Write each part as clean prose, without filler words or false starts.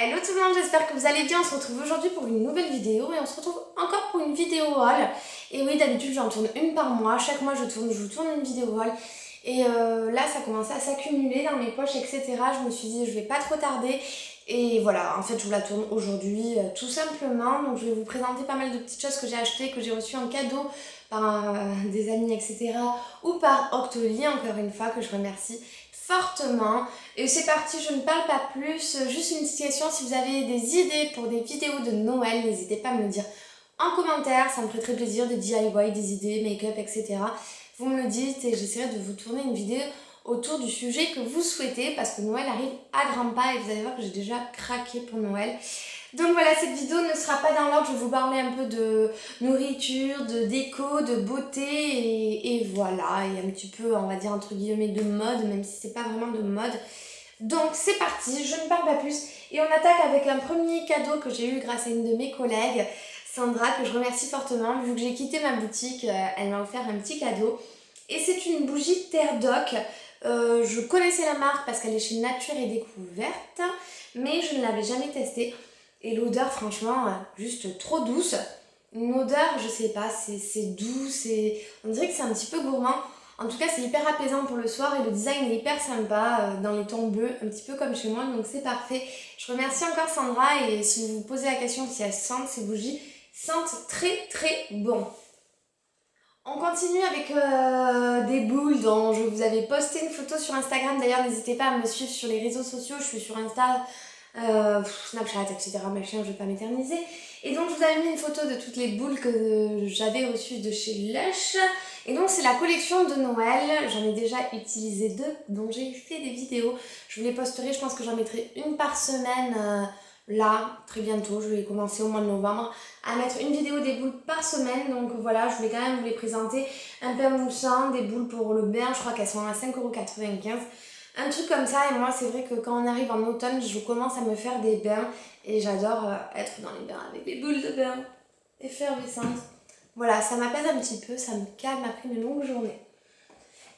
Hello tout le monde, j'espère que vous allez bien. On se retrouve aujourd'hui pour une nouvelle vidéo et on se retrouve encore pour une vidéo haul. Et oui, d'habitude j'en tourne une par mois, chaque mois je vous tourne une vidéo haul. Et là ça commençait à s'accumuler dans mes poches, etc. Je me suis dit je vais pas trop tarder. Et voilà, en fait je vous la tourne aujourd'hui tout simplement. Donc je vais vous présenter pas mal de petites choses que j'ai achetées, que j'ai reçues en cadeau par des amis, etc. Ou par Octoly, encore une fois, que je remercie fortement. Et c'est parti, je ne parle pas plus, juste une petite question: si vous avez des idées pour des vidéos de Noël, n'hésitez pas à me le dire en commentaire, ça me ferait très plaisir, des DIY, des idées, make-up, etc. Vous me le dites et j'essaierai de vous tourner une vidéo autour du sujet que vous souhaitez, parce que Noël arrive à grands pas et vous allez voir que j'ai déjà craqué pour Noël. Donc voilà, cette vidéo ne sera pas dans l'ordre, je vais vous parler un peu de nourriture, de déco, de beauté et voilà, et un petit peu, on va dire entre guillemets, de mode, même si c'est pas vraiment de mode. Donc c'est parti, je ne parle pas plus et on attaque avec un premier cadeau que j'ai eu grâce à une de mes collègues, Sandra, que je remercie fortement. Vu que j'ai quitté ma boutique, elle m'a offert un petit cadeau et c'est une bougie Terre Doc. Je connaissais la marque parce qu'elle est chez Nature et Découverte, mais je ne l'avais jamais testée. Et l'odeur, franchement, juste trop douce. Une odeur, je sais pas, c'est doux, on dirait que c'est un petit peu gourmand. En tout cas, c'est hyper apaisant pour le soir et le design est hyper sympa, dans les tons bleus, un petit peu comme chez moi, donc c'est parfait. Je remercie encore Sandra et si vous vous posez la question si elles sentent, ces bougies sentent très très bon. On continue avec des boules dont je vous avais posté une photo sur Instagram. D'ailleurs, n'hésitez pas à me suivre sur les réseaux sociaux, je suis sur Insta, Snapchat, etc. Machin, je vais pas m'éterniser. Et donc je vous avais mis une photo de toutes les boules que j'avais reçues de chez Lush. Et donc c'est la collection de Noël, j'en ai déjà utilisé deux, dont j'ai fait des vidéos. Je vous les posterai, je pense que j'en mettrai une par semaine là, très bientôt. Je vais commencer au mois de novembre à mettre une vidéo des boules par semaine. Donc voilà, je voulais quand même vous les présenter. Un pain moussant, des boules pour le bain, je crois qu'elles sont à 5,95 €. Un truc comme ça, et moi c'est vrai que quand on arrive en automne, je commence à me faire des bains et j'adore être dans les bains avec des boules de bain effervescentes. Voilà, ça m'apaise un petit peu, ça me calme après une longue journée.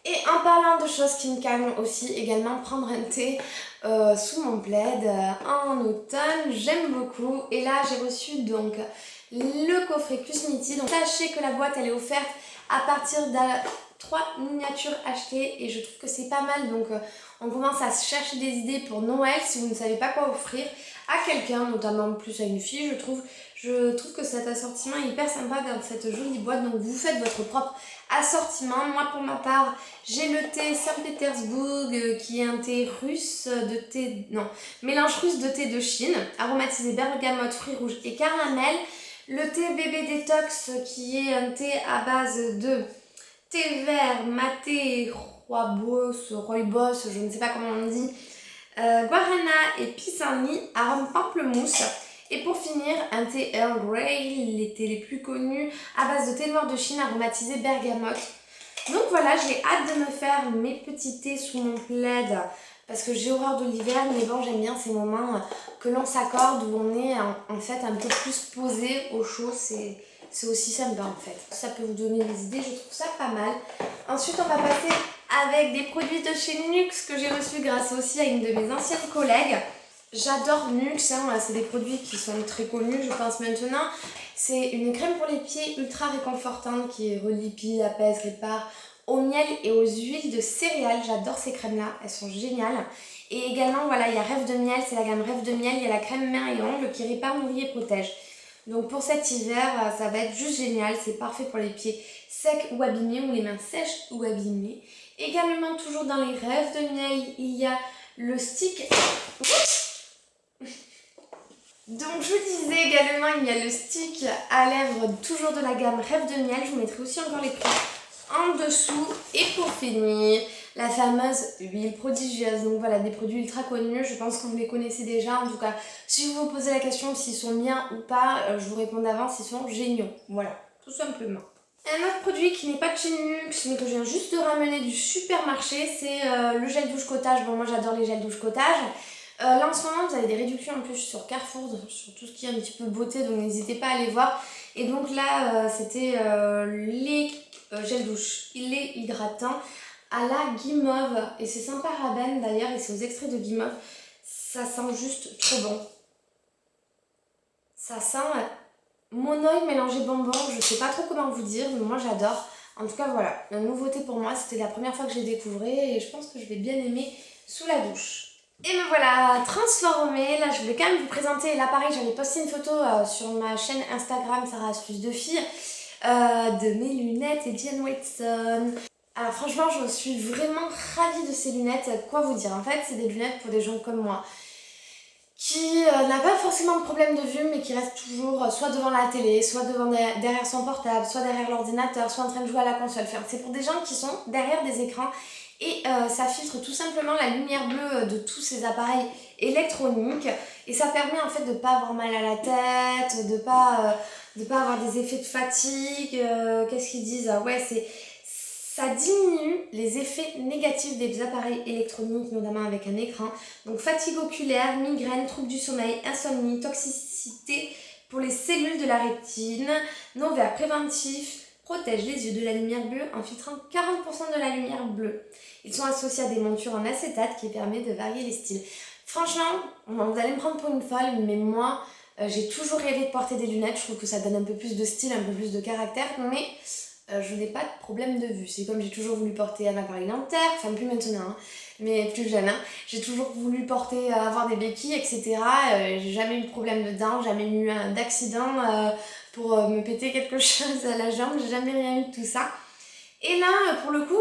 Et en parlant de choses qui me calment aussi, également prendre un thé sous mon plaid en automne, j'aime beaucoup. Et là j'ai reçu donc le coffret Cusmiti. Donc sachez que la boîte elle est offerte à partir de 3 miniatures achetées et je trouve que c'est pas mal. Donc on commence à se chercher des idées pour Noël si vous ne savez pas quoi offrir à quelqu'un, notamment plus à une fille. Je trouve que cet assortiment est hyper sympa dans cette jolie boîte. Donc vous faites votre propre assortiment. Moi pour ma part, j'ai le thé Saint-Pétersbourg qui est un thé russe de thé, non, mélange russe de thé de Chine, aromatisé bergamote, fruits rouges et caramel. Le thé bébé détox qui est un thé à base de thé vert, maté, rooibos, je ne sais pas comment on dit, guarana et pissenlit, arôme pamplemousse. Et pour finir, un thé Earl Grey, les thés les plus connus, à base de thé noir de Chine aromatisé bergamote. Donc voilà, j'ai hâte de me faire mes petits thés sous mon plaid parce que j'ai horreur de l'hiver, mais bon, j'aime bien ces moments que l'on s'accorde où on est en fait un peu plus posé au chaud, c'est aussi sympa en fait. Ça peut vous donner des idées, je trouve ça pas mal. Ensuite, on va passer avec des produits de chez Nux que j'ai reçus grâce aussi à une de mes anciennes collègues. J'adore Nux, hein, c'est des produits qui sont très connus je pense maintenant. C'est une crème pour les pieds ultra réconfortante qui relipie, apaise, répare au miel et aux huiles de céréales. J'adore ces crèmes là, elles sont géniales. Et également voilà, il y a Rêve de miel, c'est la gamme Rêve de miel, il y a la crème main et ongles qui répare, nourrit et protège. Donc pour cet hiver, ça va être juste génial, c'est parfait pour les pieds secs ou abîmés ou les mains sèches ou abîmées. Également toujours dans les Rêves de miel, il y a le stick. Donc je vous disais également, il y a le stick à lèvres toujours de la gamme Rêve de miel. Je vous mettrai aussi encore les prix en dessous. Et pour finir, la fameuse huile prodigieuse. Donc voilà, des produits ultra connus, je pense que vous les connaissez déjà. En tout cas, si vous vous posez la question s'ils sont bien ou pas, je vous réponds d'avance, ils sont géniaux. Voilà, tout simplement. Un autre produit qui n'est pas de chez Nux, mais que je viens juste de ramener du supermarché, c'est le gel douche cottage. Bon, moi j'adore les gels douche cottage. Là en ce moment vous avez des réductions en plus sur Carrefour, sur tout ce qui est un petit peu beauté, donc n'hésitez pas à aller voir. Et donc là c'était les gel douche, les hydratants à la guimauve. Et c'est sans parabènes d'ailleurs et c'est aux extraits de guimauve. Ça sent juste trop bon. Ça sent monoï mélangé bonbon, je sais pas trop comment vous dire, mais moi j'adore. En tout cas voilà, la nouveauté pour moi, c'était la première fois que je l'ai découvert et je pense que je vais bien aimer sous la douche. Et me voilà transformée. Là je voulais quand même vous présenter, là pareil j'avais posté une photo sur ma chaîne Instagram Sarah Astuce de filles de mes lunettes Edian Watson. Alors franchement je suis vraiment ravie de ces lunettes, quoi vous dire, en fait c'est des lunettes pour des gens comme moi qui n'a pas forcément de problème de vue mais qui reste toujours soit devant la télé, soit derrière son portable, soit derrière l'ordinateur, soit en train de jouer à la console. Enfin, c'est pour des gens qui sont derrière des écrans et ça filtre tout simplement la lumière bleue de tous ces appareils électroniques et ça permet en fait de ne pas avoir mal à la tête, de pas avoir des effets de fatigue. Qu'est-ce qu'ils disent? Ouais, ça diminue les effets négatifs des appareils électroniques, notamment avec un écran. Donc fatigue oculaire, migraine, troubles du sommeil, insomnie, toxicité pour les cellules de la rétine, non verre préventif, protège les yeux de la lumière bleue en filtrant 40% de la lumière bleue. Ils sont associés à des montures en acétate qui permet de varier les styles. Franchement, vous allez me prendre pour une folle, mais moi, j'ai toujours rêvé de porter des lunettes. Je trouve que ça donne un peu plus de style, un peu plus de caractère, mais je n'ai pas de problème de vue. C'est comme j'ai toujours voulu porter un appareil dentaire, enfin plus maintenant, hein, mais plus jeune. Hein. J'ai toujours voulu porter, avoir des béquilles, etc. J'ai jamais eu de problème de dents, jamais eu d'accident pour me péter quelque chose à la jambe, j'ai jamais rien eu de tout ça. Et là, pour le coup,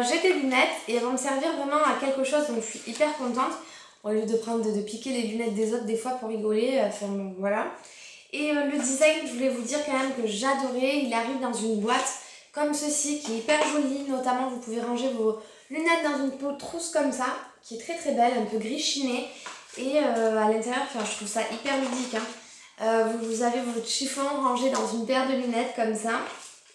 j'ai des lunettes et elles vont me servir vraiment à quelque chose, donc je suis hyper contente. Au lieu de piquer les lunettes des autres des fois pour rigoler, enfin bon, voilà. Et le design, je voulais vous dire quand même que j'adorais. Il arrive dans une boîte comme ceci qui est hyper jolie. Notamment, vous pouvez ranger vos lunettes dans une peau trousse comme ça, qui est très très belle, un peu gris chiné. Et à l'intérieur, je trouve ça hyper ludique. Hein. Vous avez votre chiffon rangé dans une paire de lunettes comme ça.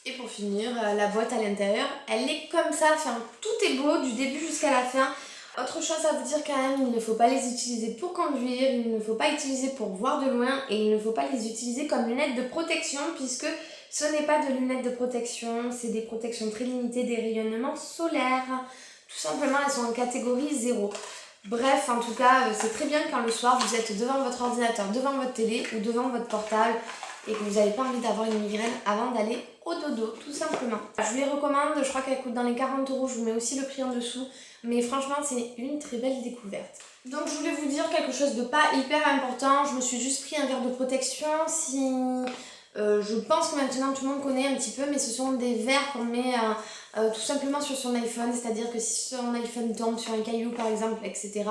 Et pour finir, la boîte à l'intérieur, elle est comme ça. Enfin, tout est beau du début jusqu'à la fin. Autre chose à vous dire quand même, il ne faut pas les utiliser pour conduire, il ne faut pas utiliser pour voir de loin et il ne faut pas les utiliser comme lunettes de protection puisque ce n'est pas de lunettes de protection, c'est des protections très limitées des rayonnements solaires. Tout simplement, elles sont en catégorie 0. Bref, en tout cas, c'est très bien quand le soir vous êtes devant votre ordinateur, devant votre télé ou devant votre portable et que vous n'avez pas envie d'avoir une migraine avant d'aller au dodo, tout simplement. Je vous les recommande, je crois qu'elles coûtent dans les 40 €, je vous mets aussi le prix en dessous, mais franchement c'est une très belle découverte. Donc je voulais vous dire quelque chose de pas hyper important, je me suis juste pris un verre de protection, je pense que maintenant tout le monde connaît un petit peu, mais ce sont des verres qu'on met tout simplement sur son iPhone, c'est-à-dire que si son iPhone tombe sur un caillou par exemple, etc.,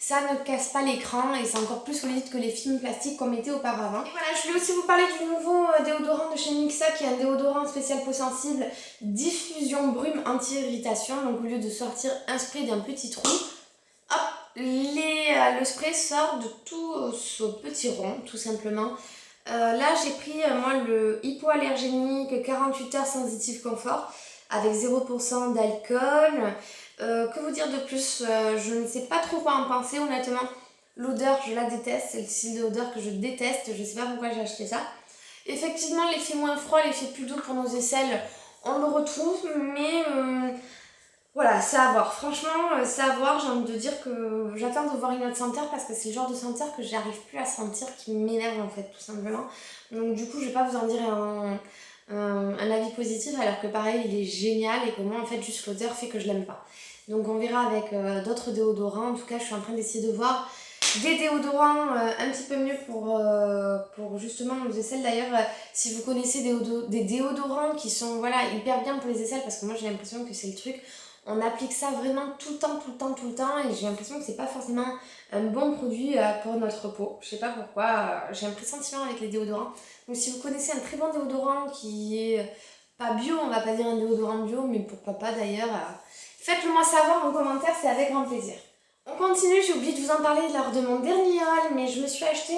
ça ne casse pas l'écran et c'est encore plus solide que les films plastiques qu'on mettait auparavant. Et voilà, je voulais aussi vous parler du nouveau déodorant de chez Mixa qui est un déodorant spécial peau sensible, diffusion brume anti-irritation. Donc au lieu de sortir un spray d'un petit trou, hop, le spray sort de tout ce petit rond, tout simplement. Là j'ai pris moi le hypoallergénique 48 heures sensitive confort avec 0% d'alcool. Que vous dire de plus, je ne sais pas trop quoi en penser honnêtement. L'odeur je la déteste, c'est le style d'odeur que je déteste, je sais pas pourquoi j'ai acheté ça. Effectivement l'effet moins froid, l'effet plus doux pour nos aisselles, on le retrouve, mais voilà, c'est à voir. Franchement, c'est à voir, j'ai envie de dire que j'attends de voir une autre senteur parce que c'est le genre de senteur que j'arrive plus à sentir qui m'énerve en fait, tout simplement. Donc du coup, je vais pas vous en dire un avis positif alors que pareil, il est génial et que moi en fait, juste l'odeur fait que je l'aime pas. Donc on verra avec d'autres déodorants. En tout cas, je suis en train d'essayer de voir des déodorants un petit peu mieux pour justement nos aisselles. D'ailleurs, si vous connaissez des déodorants qui sont voilà, hyper bien pour les aisselles, parce que moi j'ai l'impression que c'est le truc, on applique ça vraiment tout le temps, tout le temps, tout le temps, et j'ai l'impression que c'est pas forcément un bon produit pour notre peau. Je sais pas pourquoi, j'ai un pressentiment avec les déodorants. Donc si vous connaissez un très bon déodorant qui est pas bio, on va pas dire un déodorant bio, mais pourquoi pas d'ailleurs, faites-le moi savoir en commentaire, c'est avec grand plaisir. On continue, j'ai oublié de vous en parler lors de mon dernier haul, mais je me suis acheté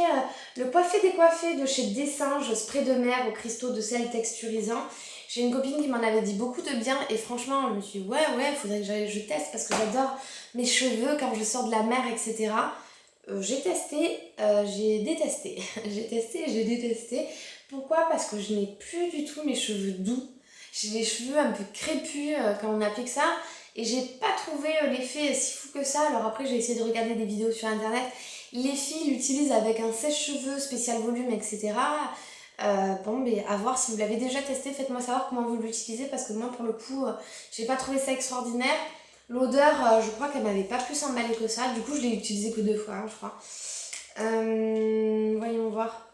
le Coiffé décoiffé de chez Dessanges, spray de mer aux cristaux de sel texturisant. J'ai une copine qui m'en avait dit beaucoup de bien et franchement, je me suis dit ouais, faudrait que je teste parce que j'adore mes cheveux quand je sors de la mer, etc. J'ai testé, j'ai détesté. J'ai testé et j'ai détesté. Pourquoi? Parce que je n'ai plus du tout mes cheveux doux. J'ai les cheveux un peu crépus quand on applique ça. Et j'ai pas trouvé l'effet si fou que ça. Alors après j'ai essayé de regarder des vidéos sur internet Les filles l'utilisent avec un sèche-cheveux spécial volume, etc. Bon, mais à voir si vous l'avez déjà testé, faites-moi savoir comment vous l'utilisez parce que moi, pour le coup, j'ai pas trouvé ça extraordinaire. L'odeur, je crois qu'elle m'avait pas plus emballé que ça. Du coup, je l'ai utilisé que 2 fois, hein, je crois. Voyons voir.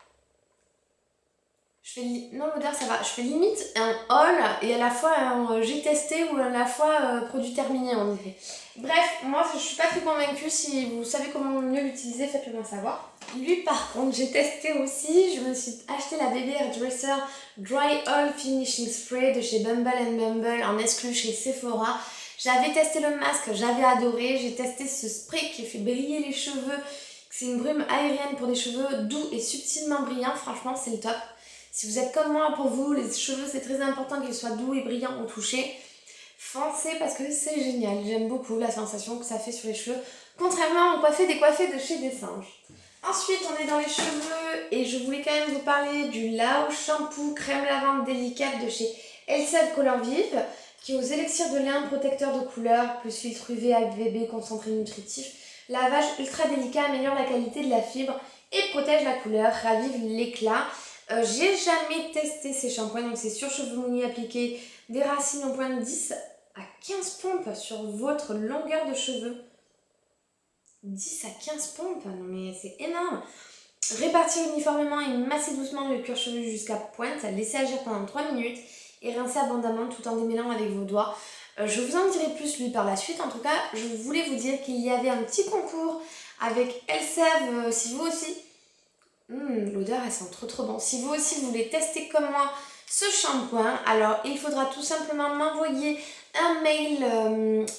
Non, l'odeur ça va. Je fais limite un haul et à la fois j'ai testé ou à la fois produit terminé en effet. Bref, moi je suis pas très convaincue. Si vous savez comment mieux l'utiliser, faites-le moi savoir. Lui par contre, j'ai testé aussi. Je me suis acheté la Baby Hairdresser Dry All Finishing Spray de chez Bumble Bumble en exclu chez Sephora. J'avais testé le masque, j'avais adoré. J'ai testé ce spray qui fait briller les cheveux. C'est une brume aérienne pour des cheveux doux et subtilement brillants. Franchement, c'est le top. Si vous êtes comme moi, pour vous, les cheveux, c'est très important qu'ils soient doux et brillants au toucher. Foncez parce que c'est génial. J'aime beaucoup la sensation que ça fait sur les cheveux. Contrairement aux coiffés décoiffés de chez Dessinges. Ensuite, on est dans les cheveux et je voulais quand même vous parler du Lao Shampoo Crème Lavande Délicate de chez Elseve Color Vive qui est aux élixirs de lin, protecteur de couleur, plus filtre UV, UVB, concentré nutritif. Lavage ultra délicat améliore la qualité de la fibre et protège la couleur, ravive l'éclat. J'ai jamais testé ces shampoings, donc c'est sur cheveux mouillés appliqués des racines au point de 10 à 15 pompes sur votre longueur de cheveux. 10 à 15 pompes, non mais c'est énorme. Répartir uniformément et masser doucement le cuir chevelu jusqu'à pointe, laisser agir pendant 3 minutes et rincer abondamment tout en démêlant avec vos doigts. Je vous en dirai plus lui par la suite. En tout cas, je voulais vous dire qu'il y avait un petit concours avec Elseve, si vous aussi... l'odeur elle sent trop bon. Si vous aussi vous voulez tester comme moi ce shampoing, alors il faudra tout simplement m'envoyer un mail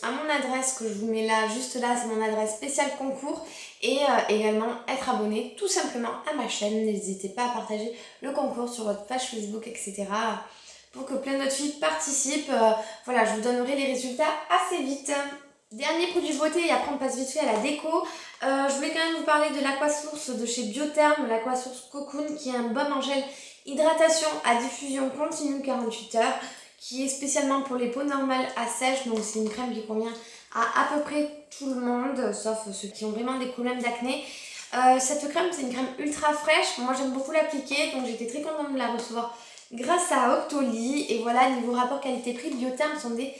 à mon adresse que je vous mets là, juste là, c'est mon adresse spéciale concours et également être abonné tout simplement à ma chaîne. N'hésitez pas à partager le concours sur votre page Facebook, etc. pour que plein d'autres filles participent. Voilà, je vous donnerai les résultats assez vite. Dernier produit beauté et après on passe vite fait à la déco. Je voulais quand même vous parler de l'Aquasource de chez Biotherm, l'Aquasource Cocoon qui est un baume en gel hydratation à diffusion continue 48 heures qui est spécialement pour les peaux normales à sèche. Donc c'est une crème qui convient à peu près tout le monde sauf ceux qui ont vraiment des problèmes d'acné. Cette crème c'est une crème ultra fraîche, moi j'aime beaucoup l'appliquer donc j'étais très contente de la recevoir grâce à Octoly. Et voilà, niveau rapport qualité-prix, Biotherm sont des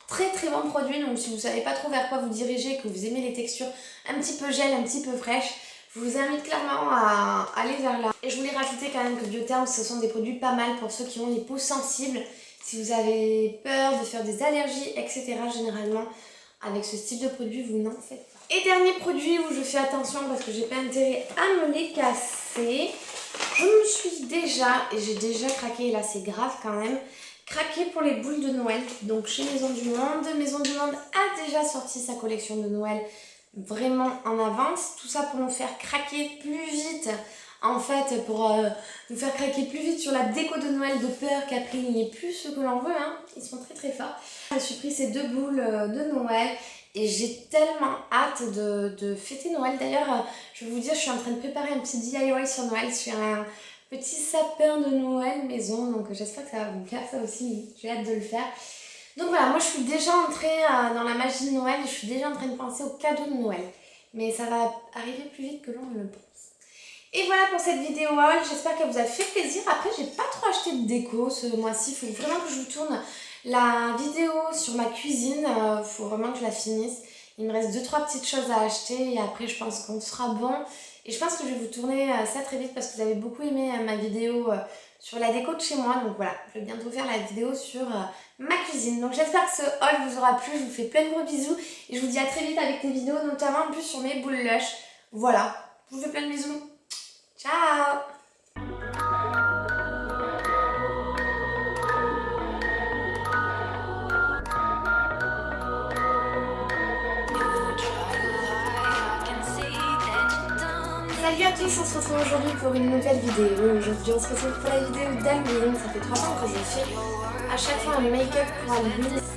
très bons produits, donc si vous ne savez pas trop vers quoi vous diriger, que vous aimez les textures un petit peu gel, un petit peu fraîches, je vous invite clairement à aller vers là. Et je voulais rajouter quand même que Biotherm, ce sont des produits pas mal pour ceux qui ont les peaux sensibles. Si vous avez peur de faire des allergies, etc. généralement, avec ce style de produit, vous n'en faites pas. Et dernier produit où je fais attention parce que j'ai pas intérêt à me les casser, je me suis déjà, et j'ai déjà craqué, et là c'est grave quand même, craqué pour les boules de Noël. Donc chez Maison du Monde. Maison du Monde a déjà sorti sa collection de Noël vraiment en avance. Tout ça pour nous faire craquer plus vite. En fait, pour nous faire craquer plus vite sur la déco de Noël de peur qu'après il n'y ait plus ce que l'on veut. Hein. Ils sont très forts. Je me suis pris ces 2 boules de Noël et j'ai tellement hâte de fêter Noël. D'ailleurs, je vais vous dire, je suis en train de préparer un petit DIY sur Noël. Je suis un petit sapin de Noël maison, donc j'espère que ça va vous plaire ça aussi, j'ai hâte de le faire. Donc voilà, moi je suis déjà entrée dans la magie de Noël et je suis déjà en train de penser aux cadeaux de Noël. Mais ça va arriver plus vite que l'on ne le pense. Et voilà pour cette vidéo haul, j'espère qu'elle vous a fait plaisir. Après j'ai pas trop acheté de déco ce mois-ci, il faut vraiment que je vous tourne la vidéo sur ma cuisine, il faut vraiment que je la finisse. Il me reste 2-3 petites choses à acheter et après je pense qu'on sera bon. Et je pense que je vais vous tourner ça très vite parce que vous avez beaucoup aimé ma vidéo sur la déco de chez moi. Donc voilà, je vais bientôt faire la vidéo sur ma cuisine. Donc j'espère que ce haul vous aura plu. Je vous fais plein de gros bisous. Et je vous dis à très vite avec des vidéos, notamment en plus sur mes boules lush. Voilà, je vous fais plein de bisous. Ciao! Salut à tous, on se retrouve aujourd'hui pour une nouvelle vidéo. Aujourd'hui on se retrouve pour la vidéo d'Halloween. Ça fait 3 ans que je fais à chaque fois un make-up pour Halloween.